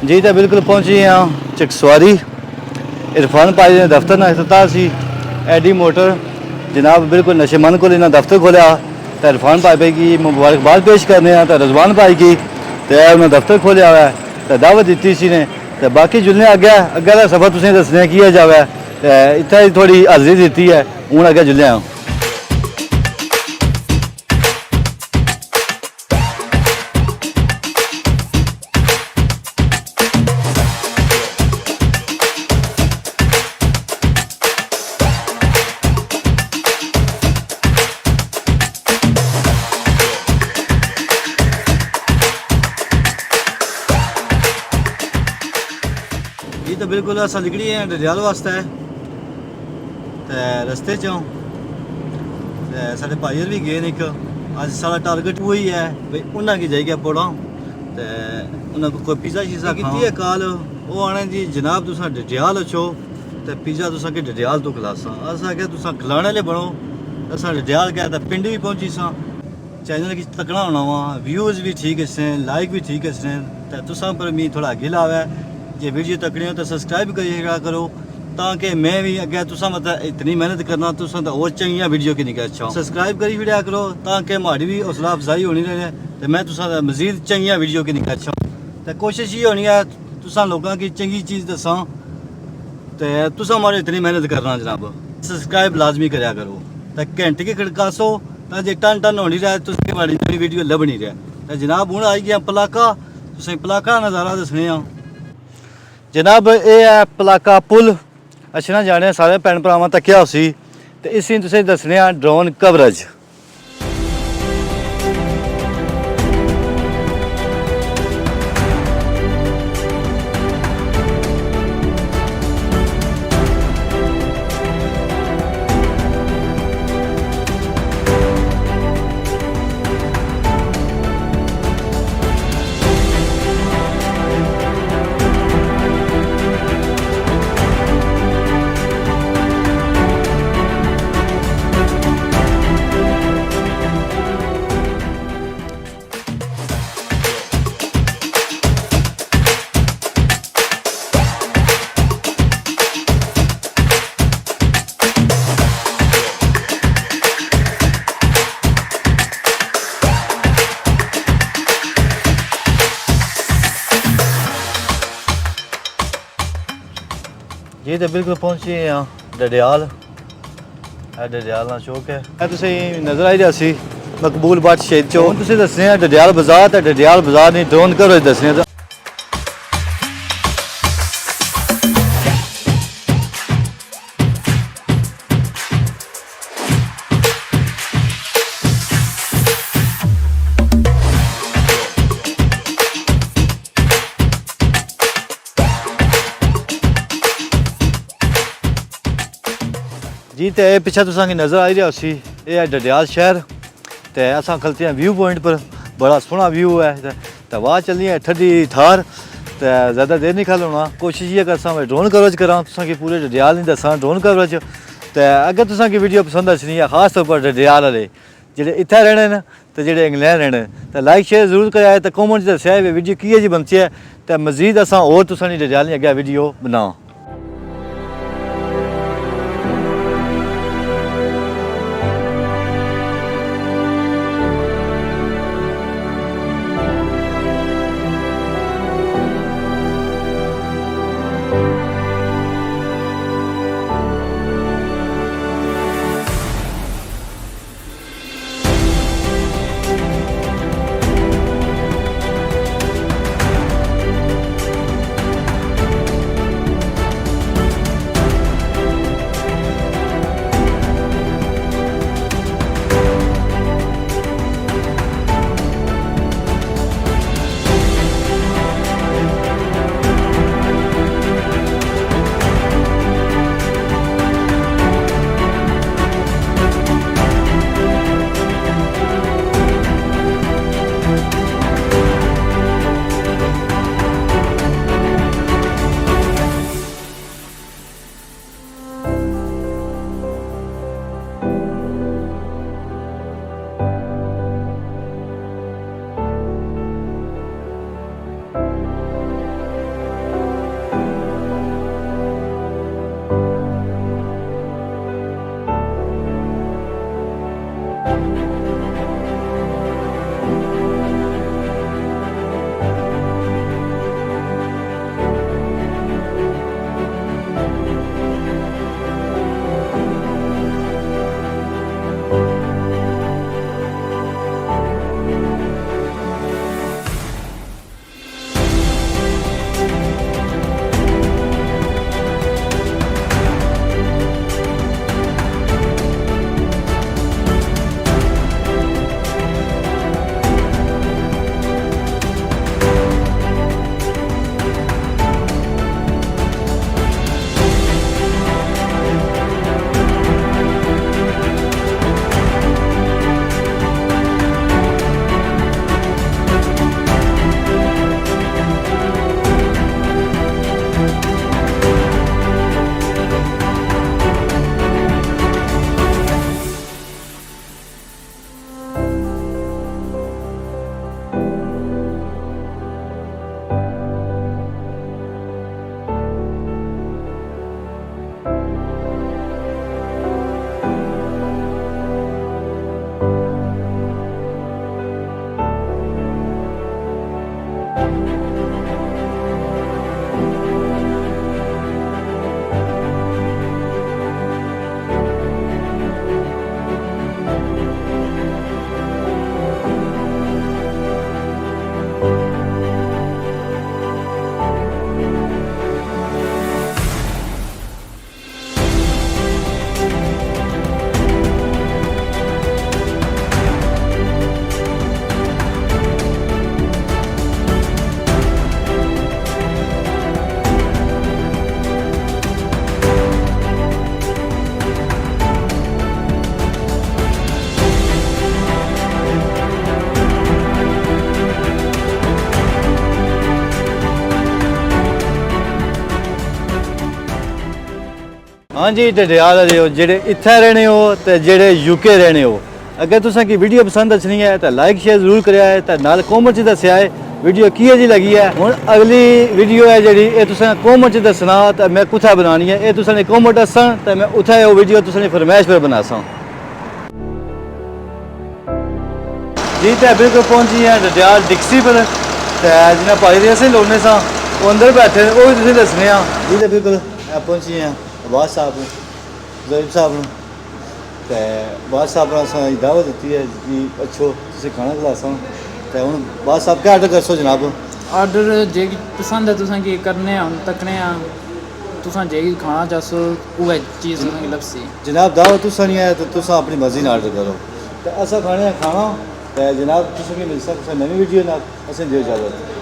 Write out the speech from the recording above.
जी तो बिल्कुल पहुंची हाँ चकसवारी इरफान भाई ने दफ्तर ना इफ्तिताह सी एडी मोटर जनाब बिल्कुल नशेमंद को इन्हें दफ्तर खोलिया तो इरफान भाई की मुबारकबाद पेश करने तो रजवान भाई की तो उन्हें दफ्तर खोलिया हुआ है तो दावत दी सी ने तो बाकी जुलने अगे अगे का सफ़र तुसें दसने किया जाए तो इत्थे थोड़ी हाजरी दी है हूँ अगे जुलने आं ये तो बिल्कुल अस निकली हैं डडियाल वास्ते तो रस्ते चों साढ़े भाई भी गए एक अज सारा टारगेट वही है भाई उन्हें की जाइए पौड़ा तो उन्हें कोई पिज़्ज़ा शीज़ा की है कॉल वो आने जी जनाब तुसा डडियाल अच्छो तो पिज़्ज़ा तुसा के डडियाल तो खलासा अस आख्या तुसा खिलाने वाले बनो अस डडियाल गए तो पिंड भी पहुंची सा चैनल की तकड़ा होना वा व्यूज़ भी ठीक इसने लाइक भी ठीक इसने तो तुसा पर मी थोड़ा गिल आवे जे वीडियो तकड़ी हो तो सब्सक्राइब करिएगा करो ताकि मैं भी अगर तुसा मतलब इतनी मेहनत करना तुसा तो और चंगिया वीडियो की निकल अच्छा सब्सक्राइब करी विड़िया करो ताकि हमारी भी हौसला अफजाई होनी रहे तो मैं तुसा मजीद चंगिया वीडियो की निकल अच्छा तो कोशिश ये होनी है तुसा लोगों की चंगी चीज़ दसा तो तुसा हमारी इतनी मेहनत करना जनाब सब्सक्राइब लाजमी कराया करो तो घंटे के खड़कासो तो जे टन टन होनी रहे तो हमारी नई वीडियो लभनी रहे तो जनाब हूँ आई गया पलाका तुसें पलाका नज़ारा दसने जनाब ये है पलाका पुल अच्छे ना जाने सारे भैन भरावां तक्या उसी तो इसी तुसें दसने ड्रोन कवरेज ये तो बिल्कुल पहुंची हाँ डडियाल डडियाल ना चौक है तुसें नज़र आई रहा मकबूल बाट शहीद चौक तुसें दसने डडियाल बाजार तो डडियाल बाजार नहीं ड्रोन कवरेज दसने जी तो यह पिछा तुसा नज़र आई रहा उसी ये है डडियाल शहर तो असा खलते हैं व्यू पॉइंट पर बड़ा सोहना व्यू है तो वहाँ चलनी है ठंडी थार तो ज़्यादा देर नहीं खल होना कोशिश ये करसा मैं ड्रोन कवरेज करा तुसा पूरे डडियाल नहीं दसा ड्रोन कवरेज तो अगर तुसा वीडियो पसंद आनी है खास तौर पर डडियाल वाले जेडे इत्थे रहने तो जेडे इंग्लैंड रहने तो लाइक शेयर जरूर कराए तो कॉमेंट दस्या वीडियो की जी बनती है तो मजीद असा और तुसा डडियाल अगे वीडियो बनाओ। हाँ जी ڈڈیال वाले हो जेह्ड़े इत्थै रहने हो ते जेह्ड़े यूके रहने हो अगर तुसें की वीडियो पसंद अच्छनी है तो लाइक शेयर जरूर करेआ है ते नाल कमेंट च दस्सेआ है वीडियो कि'यै जी लगी है। हुण अगली वीडियो है जेह्ड़ी एह् तुसें कमेंट च दस्सना ते मैं कुत्थै बनानी है एह् तुसें कमेंट दस्सन ते मैं उत्थै ओह् वीडियो तुसें फरमाइश पर बनासां जी। ते बिल्कुल पहुंची है ڈڈیال डिक्सी पर ते जिन्हें भाई दे असें लोने सां वो अंदर बैठे वो भी तुसें दस्सने आं जी। ते बिल्कुल पहुंची हैं आवाज साहब जहीब साहब ते आवाज साहब ने असें दावत दित्ती है कि अच्छो तुसें खाना खलासां ते हुण आवाज साहब क्या आर्डर करसो जनाब? आर्डर जे पसंद है तुसें की करने आं तकने आं तुसें जे खाना चाह्सो उ'ऐ चीज़ तुसें लभसी जनाब। दावत तुसें नहीं है तो तुसें अपनी मर्जी नाल आर्डर करो ते असें खाने खाना ते जनाब तुसें मिलसा कुसै नमीं वीडियो नाल असें दियो इजाजत।